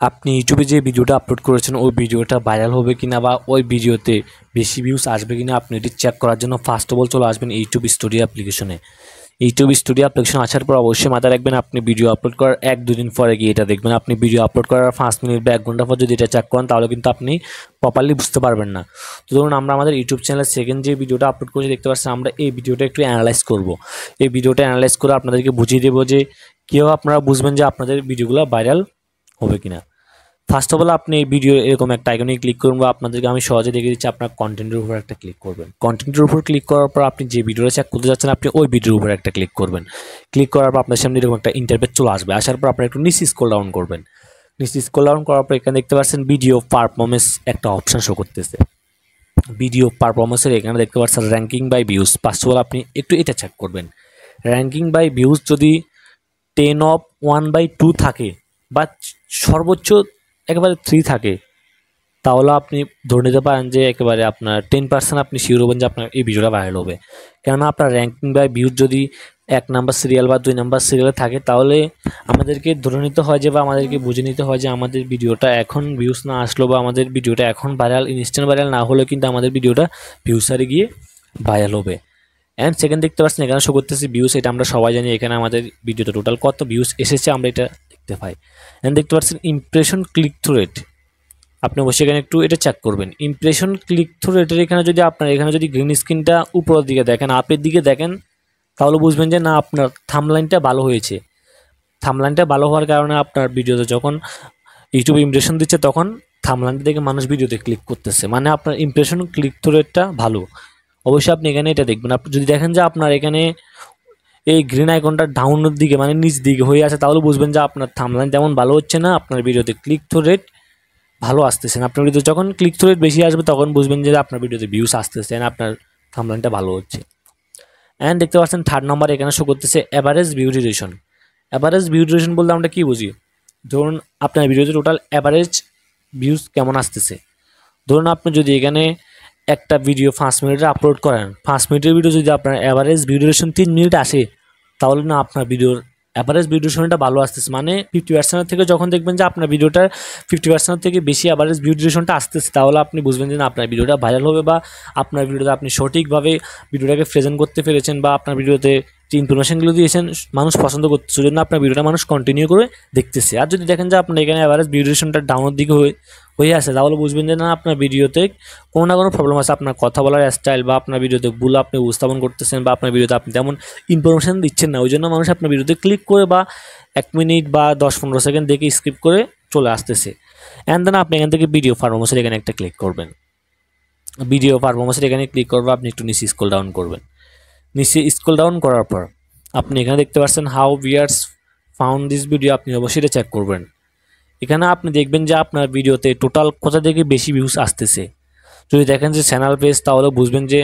আপনি ইউটিউবে যে ভিডিওটা আপলোড করেছেন ওই ভিডিওটা ভাইরাল হবে কিনা বা ওই ভিডিওতে বেশি ভিউজ আসবে কিনা আপনি এটি চেক করার জন্য ফার্স্ট অফ অল চলে আসবেন ইউটিউব স্টুডিও অ্যাপ্লিকেশনে। ইউটিউব স্টুডিও অ্যাপ্লিকেশন আসার পর অবশ্যই মাথায় রাখবেন আপনি ভিডিও আপলোড করার 1-2 দিন পরে গিয়ে এটা দেখবেন। আপনি ভিডিও আপলোড করার 5 মিনিট বা 1 ঘন্টা পর যদি এটা চেক করেন তাহলে কিন্তু আপনি প্রপারলি বুঝতে পারবেন না। তো ধরুন আমরা আমাদের ইউটিউব চ্যানেলের সেকেন্ড যে ভিডিওটা আপলোড করেছি দেখতে পাচ্ছেন, আমরা এই ভিডিওটা একটু অ্যানালাইজ করব। এই ভিডিওটা অ্যানালাইজ করে আপনাদেরকে বুঝিয়ে দেবো যে কীভাবে আপনারা বুঝবেন যে আপনাদের ভিডিওগুলো ভাইরাল হবে কিনা। ফার্স্ট অফ অল আপনি এই ভিডিও এরকম একটা আইকনে ক্লিক করুন বা আপনাদেরকে আমি সহজে দেখে দিচ্ছি, আপনার কন্টেন্টের উপর একটা ক্লিক করবেন। কন্টেন্টের উপর ক্লিক করার পর আপনি যে ভিডিওটা চেক করতে যাচ্ছেন আপনি ওই ভিডিওর উপর একটা ক্লিক করবেন। ক্লিক করার পর আপনার সামনে এরকম একটা ইন্টারফেস চলে আসবে। আসার পর আপনার একটু নিচে স্ক্রল ডাউন করবেন। নিচে স্ক্রল ডাউন করার পর এখানে দেখতে পাচ্ছেন ভিডিও পারফরমেন্স একটা অপশন শো করতেছে। ভিডিও পারফরমেন্সের এখানে দেখতে পাচ্ছেন ranking by views. First of all আপনি একটু এটা চেক করবেন। র্যাঙ্কিং বাই ভিউজ যদি 10/1/2 থাকে বা সর্বোচ্চ একেবারে 3 থাকে তাহলে আপনি ধরে নিতে পারেন যে একেবারে আপনার 10% আপনি শিওর হবেন যে আপনার এই ভিডিওটা ভাইরাল হবে। কেননা আপনার র্যাঙ্কিং বাই ভিউজ যদি 1 নাম্বার সিরিয়াল বা 2 নাম্বার সিরিয়ালে থাকে তাহলে আমাদেরকে ধরে নিতে হয় যে বা আমাদেরকে বুঝে নিতে হয় যে আমাদের ভিডিওটা এখন ভিউজ না আসলো বা আমাদের ভিডিওটা এখন ভাইরাল ইনস্ট্যান্ট ভাইরাল না হলেও কিন্তু আমাদের ভিডিওটা ভিউসারে গিয়ে ভাইরাল হবে। অ্যান্ড সেকেন্ড দেখতে পাচ্ছেন এখানে শো করতেছে ভিউজ। এটা আমরা সবাই জানি এখানে আমাদের ভিডিওতে টোটাল কত ভিউজ এসেছে আমরা এটা দেখতে পাই। অ্যান্ড দেখতে পাচ্ছেন ইমপ্রেশন ক্লিক থ্রু রেট। আপনি অবশ্যই এখানে একটু এটা চেক করবেন। ইমপ্রেশন ক্লিক থ্রু রেটের এখানে যদি আপনার এখানে যদি গ্রিন স্ক্রিনটা উপরের দিকে দেখেন, আপের দিকে দেখেন তাহলে বুঝবেন যে না আপনার থাম্বনেইলটা ভালো হয়েছে। থাম্বনেইলটা ভালো হওয়ার কারণে আপনার ভিডিওতে যখন ইউটিউব ইমপ্রেশন দিচ্ছে তখন থাম্বনেইলটা দেখে মানুষ ভিডিওতে ক্লিক করতেছে, মানে আপনার ইমপ্রেশন ক্লিক থ্রু রেটটা ভালো। অবশ্যই আপনি এখানে এটা দেখবেন। আপনি যদি দেখেন যে আপনার এখানে এই গ্রিন আইকনটা ডাউনের দিকে মানে নিচ দিকে হয়ে আছে তাহলে বুঝবেন যে আপনার থাম্বনেইল তেমন ভালো হচ্ছে না, আপনার ভিডিওতে ক্লিক থ্রু রেট ভালো আসতেছে না। আপনার ভিডিওতে যখন ক্লিক থ্রু রেট বেশি আসবে তখন বুঝবেন যে আপনার ভিডিওতে ভিউস আসতেছে না, আপনার থাম্বনেইলটা ভালো হচ্ছে। অ্যান্ড দেখতে পাচ্ছেন থার্ড নম্বর এখানে শো করতেছে average view duration. Average view duration বলতে আমরা কী বুঝি? ধরুন আপনার ভিডিওতে টোটাল অ্যাভারেজ ভিউজ কেমন আসতেছে। ধরুন আপনি যদি এখানে একটা ভিডিও 5 মিনিটের আপলোড করেন, 5 মিনিটের ভিডিও যদি আপনার অ্যাভারেজ ভিউ ডিউরেশন 3 মিনিট আসে তাহলে না আপনার ভিডিওর অ্যাভারেজ ভিউ ডিউরেশনটা ভালো আসতেছে, মানে 50% থেকে যখন দেখবেন যে আপনার ভিডিওটার 50% থেকে বেশি অ্যাভারেজ ভিউ ডিউরেশনটা আসতেছে তাহলে আপনি বুঝবেন যে না আপনার ভিডিওটা ভাইরাল হবে বা আপনার ভিডিওতে আপনি সঠিকভাবে ভিডিওটাকে প্রেজেন্ট করতে পেরেছেন বা আপনার ভিডিওতে যে ইনফরমেশনগুলো দিয়েছেন মানুষ পছন্দ করতেছে, জন্য আপনার ভিডিওটা মানুষ কন্টিনিউ করে দেখতেছে। আর যদি দেখেন যে আপনার এখানে অ্যাভারেজ ভিউ ডিউরেশনটা ডাউনের দিকে হয়ে আসে তাহলে বুঝবেন যে না আপনার ভিডিওতে কোনো না কোনো প্রবলেম আছে। আপনার কথা বলার স্টাইল বা আপনার ভিডিওতে ভুল আপনি উপস্থাপন করতেছেন বা আপনার ভিডিওতে আপনি তেমন ইনফরমেশন দিচ্ছেন না, ওই জন্য মানুষ আপনার ভিডিওতে ক্লিক করে বা 1 মিনিট বা 10-15 সেকেন্ড দেখে স্কিপ করে চলে আসতেছে। অ্যান্ড দেন আপনি এখান থেকে ভিডিও পারফরমেন্সের এখানে একটা ক্লিক করবেন। ভিডিও পারফরমেন্সের এখানে ক্লিক করবে, আপনি একটু নিচে স্ক্রল ডাউন করবেন। নিচে স্ক্রল ডাউন করার পর আপনি এখানে দেখতে পাচ্ছেন how viewers found this video, আপনি অবশ্যই এটা চেক করবেন। এখানে আপনি দেখবেন যে আপনার ভিডিওতে টোটাল কোথা থেকে বেশি ভিউজ আসতেছে। যদি দেখেন যে চ্যানেল পেজ তাহলে বুঝবেন যে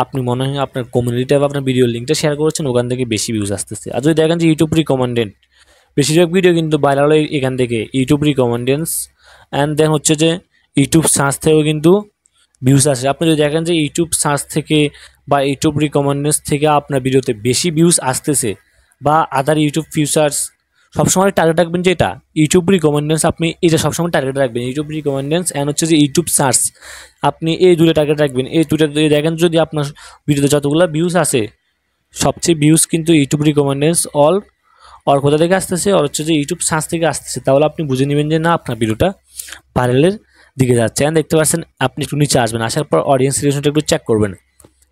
আপনি মনে হয় আপনার কমিউনিটি বা আপনার ভিডিও লিঙ্কটা শেয়ার করেছেন ওখান থেকে বেশি ভিউজ আসতেছে। আর যদি দেখেন যে ইউটিউব রিকমেন্ডেড, বেশিরভাগ ভিডিও কিন্তু ভাইরাল হয় এখান থেকে ইউটিউব রিকমেন্ডেন্স। অ্যান্ড দেন হচ্ছে যে ইউটিউব সার্চ থেকেও কিন্তু ভিউজ আসে। আপনি যদি দেখেন যে ইউটিউব সার্চ থেকে বা ইউটিউব রিকমেন্ডেন্স থেকে আপনার ভিডিওতে বেশি ভিউজ আসতেছে বা আদার ইউটিউব ফিচার্স, সবসময় টার্গেট রাখবেন যে এটা ইউটিউব রিকমেন্ডেন্স, আপনি এটা সবসময় টার্গেট রাখবেন ইউটিউব রিকমেন্ডেন্স অ্যান্ড হচ্ছে যে ইউটিউব সার্চ, আপনি এই দুটো টার্গেট রাখবেন। এই দুটো যদি দেখেন যদি আপনার ভিডিওতে যতগুলো ভিউজ আসে সবচেয়ে ভিউজ কিন্তু ইউটিউব রিকমেন্ডেন্স অর কোথা থেকে আসতেছে আর হচ্ছে যে ইউটিউব সার্চ থেকে আসতেছে, তাহলে আপনি বুঝে নেবেন যে না আপনার ভিডিওটা ভাইরালের দিকে যাচ্ছে। অ্যান্ড দেখতে পাচ্ছেন আপনি একটু নিচে আসবেন, আসার পর অডিয়েন্স রিলেশনটা একটু চেক করবেন।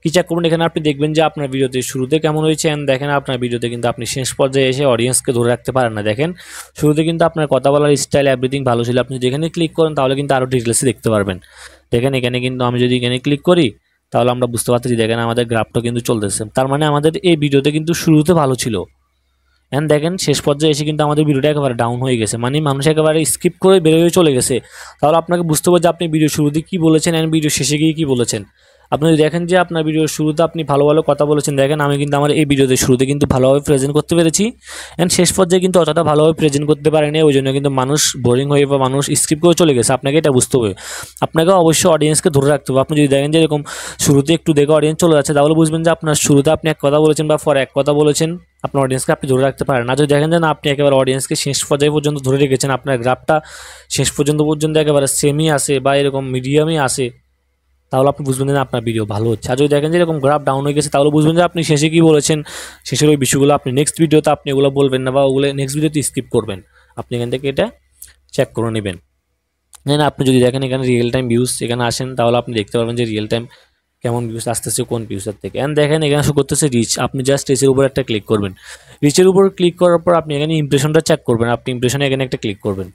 কি চেক করবেন? এখানে আপনি দেখবেন যে আপনার ভিডিওতে শুরুতে কেমন হয়েছে অ্যান্ড দেখেন আপনার ভিডিওতে কিন্তু আপনি শেষ পর্যায়ে এসে অডিয়েন্সকে ধরে রাখতে পারেন না। দেখেন শুরুতে কিন্তু আপনার কথা বলার স্টাইল এভরিথিং ভালো ছিল, আপনি যেখানে ক্লিক করেন তাহলে কিন্তু আরও ডিটেলসে দেখতে পারবেন। দেখেন এখানে কিন্তু আমি যদি এখানে ক্লিক করি তাহলে আমরা বুঝতে পারতেছি দেখেন আমাদের গ্রাফটা কিন্তু চলতেছে, তার মানে আমাদের এই ভিডিওতে কিন্তু শুরুতে ভালো ছিল অ্যান্ড দেখেন শেষ পর্যায়ে এসে কিন্তু আমাদের ভিডিওটা একেবারে ডাউন হয়ে গেছে, মানে মানুষ একেবারে স্কিপ করে বেরোয় চলে গেছে। তাহলে আপনাকে বুঝতে হবে যে আপনি ভিডিও শুরুতে কী বলেছেন অ্যান্ড ভিডিও শেষে গিয়ে কী বলেছেন। আপনি যদি দেখেন যে আপনার ভিডিওর শুরুতে আপনি ভালো ভালো কথা বলেছেন, দেখেন আমি কিন্তু আমার এই ভিডিওতে শুরুতে কিন্তু ভালোভাবে প্রেজেন্ট করতে পেরেছি, অ্যান্ড শেষ পর্যায়ে কিন্তু অতটা ভালোভাবে প্রেজেন্ট করতে পারেনি, ওই জন্য কিন্তু মানুষ বোরিং হয়ে বা মানুষ স্কিপ করে চলে গেছে। আপনাকে এটা বুঝতে হবে, আপনাকে অবশ্যই অডিয়েন্সকে ধরে রাখতে হবে। আপনি যদি দেখেন যে এরকম শুরুতে একটু দেখে অডিয়েন্স চলে যাচ্ছে, তাহলে বুঝবেন যে আপনার শুরুতে আপনি এক কথা বলেছেন বা পরে এক কথা বলেছেন, আপনার অডিয়েন্সকে আপনি ধরে রাখতে পারেন না। যদি দেখেন যে না, আপনি একেবারে অডিয়েন্সকে শেষ পর্যায়ে পর্যন্ত ধরে রেখেছেন, আপনার গ্রাফটা শেষ পর্যন্ত একেবারে সেমই আসে বা এরকম মিডিয়ামই আসে, তাহলে আপনি বুঝবেন যে আপনার ভিডিও ভালো হচ্ছে। আর যদি দেখেন যে এরকম গ্রাফ ডাউন হয়ে গেছে, তাহলে বুঝবেন যে আপনি শেষে কী বলেছেন, শেষের ওই বিষয়গুলো আপনি নেক্সট ভিডিওতে আপনি এগুলো বলবেন না বা ওগুলো নেক্সট ভিডিওতে স্কিপ করবেন। আপনি এখান থেকে এটা চেক করে নেবেন। না, আপনি যদি দেখেন এখানে রিয়েল টাইম ভিউজ এখানে আসেন, তাহলে আপনি দেখতে পারবেন যে রিয়েল টাইম কেমন ভিউজ আসতেছে কোন ভিউজের থেকে। অ্যান্ড দেখেন এখানে শো করতেছে রিচ, আপনি জাস্ট রিচের উপর একটা ক্লিক করবেন। রিচের উপর ক্লিক করার পর আপনি এখানে ইমপ্রেশনটা চেক করবেন, আপনি ইমপ্রেশনে এখানে একটা ক্লিক করবেন।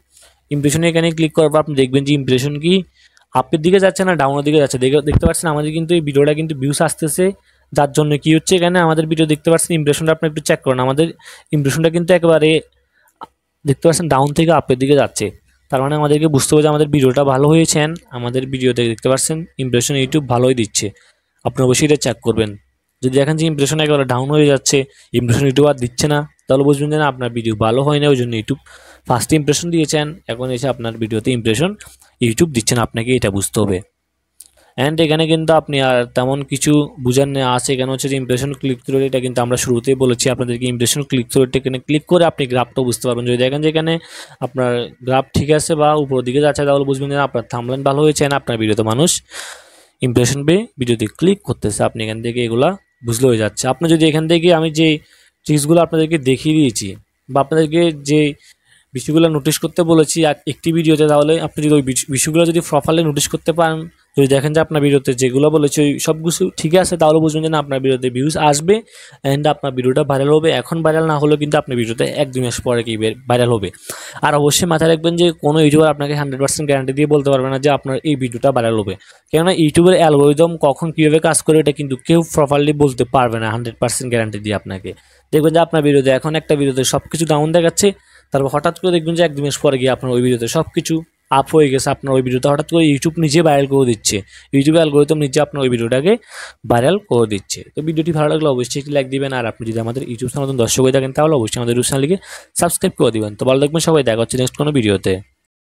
ইমপ্রেশনে এখানে ক্লিক করার পর আপনি দেখবেন যে ইমপ্রেশন কি আপের দিকে যাচ্ছে না ডাউনের দিকে যাচ্ছে। দেখতে পাচ্ছেন আমাদের কিন্তু এই ভিডিওটা কিন্তু ভিউজ আসতেছে, যার জন্য কি হচ্ছে এখানে আমাদের ভিডিও দেখতে পাচ্ছেন ইমপ্রেশনটা আপনি একটু চেক করুন, আমাদের ইমপ্রেশনটা কিন্তু একেবারে দেখতে পাচ্ছেন ডাউন থেকে আপের দিকে যাচ্ছে। তার মানে আমাদেরকে বুঝতে হবে যে আমাদের ভিডিওটা ভালো হয়েছে, আমাদের ভিডিওতে দেখতে পাচ্ছেন ইমপ্রেশন ইউটিউব ভালোই দিচ্ছে। আপনি অবশ্যই এটা চেক করবেন। যদি দেখেন যে ইমপ্রেশন একেবারে ডাউন হয়ে যাচ্ছে, ইমপ্রেশন ইউটিউব আর দিচ্ছে না, তাহলে বুঝবেন যে না আপনার ভিডিও ভালো হয় না, ওই জন্য ইউটিউব ফার্স্টে ইমপ্রেশন দিয়েছেন, এখন এসে আপনার ভিডিওতে ইমপ্রেশন ইউটিউব দিচ্ছেন, আপনাকে এটা বুঝতে হবে। অ্যান্ড এখানে কিন্তু আপনি আর তেমন কিছু বুঝার নেই আছে, এখানে হচ্ছে যে ইমপ্রেশন ক্লিক থ্রু রেট, এটা কিন্তু আমরা শুরুতেই বলেছি আপনাদেরকে, ইমপ্রেশন ক্লিক থ্রু রেট এখানে ক্লিক করে আপনি গ্রাফটাও বুঝতে পারবেন। যদি দেখেন যে এখানে আপনার গ্রাফ ঠিক আছে বা উপরের দিকে যাচ্ছে, তাহলে বুঝবেন যে আপনার থাম্বনেল ভালো হয়েছে না আপনার ভিডিওতে মানুষ ইমপ্রেশন পেয়ে ভিডিওতে ক্লিক করতেছে। আপনি এখান থেকে এগুলা বুঝলে হয়ে যাচ্ছে। আপনি যদি এখান থেকে আমি যে ট্রিক্সগুলো আপনাদেরকে দেখিয়ে দিয়েছি বা আপনাদেরকে যে বিষয়গুলো নোটিশ করতে বলেছি একটি ভিডিওতে, তাহলে আপনি যদি ওই বিষয়গুলো যদি প্রপারলি নোটিশ করতে পারেন, যদি দেখেন যে আপনার ভিডিওতে যেগুলো বলেছি ওই সব কিছু ঠিক আছে, তাহলে বুঝবেন যে না আপনার ভিডিওতে ভিউজ আসবে অ্যান্ড আপনার ভিডিওটা ভাইরাল হবে। এখন ভাইরাল না হলেও কিন্তু আপনার ভিডিওতে 1-2 মাস পরে কি ভাইরাল হবে। আর অবশ্যই মাথায় রাখবেন যে কোনো ইউটিউবার আপনাকে 100% গ্যারান্টি দিয়ে বলতে পারবে না যে আপনার এই ভিডিওটা ভাইরাল হবে, কেননা ইউটিউবের অ্যালগোরিদম কখন কীভাবে কাজ করে এটা কিন্তু কেউ প্রপারলি বলতে পারবে না 100% গ্যারান্টি দিয়ে আপনাকে। দেখবেন যে আপনার ভিডিওতে এখন একটা ভিডিওতে সব কিছু ডাউন দেখাচ্ছে, তারপর হঠাৎ করে দেখবেন যে 1-2 মাস পরে গিয়ে আপনার ওই ভিডিওতে সব কিছু আপ হয়ে গেছে, আপনার ওই ভিডিওটা হঠাৎ করে ইউটিউব নিজে ভাইরাল করে দিচ্ছে, ইউটিউব অ্যালগরিদম নিজে আপনার ওই ভিডিওটাকে ভাইরাল করে দিচ্ছে। তো ভিডিওটি ভালো লাগলে অবশ্যই একটি লাইক দিবেন, আর আপনি যদি আমাদের ইউটিউব চ্যানেল নতুন দর্শক হয়ে থাকেন তাহলে অবশ্যই আমাদের ইউটিউব চ্যানেলকে সাবস্ক্রাইব করে দিবেন। তো ভালো থাকবেন সবাই, দেখা হচ্ছে নেক্সট কোনো ভিডিওতে।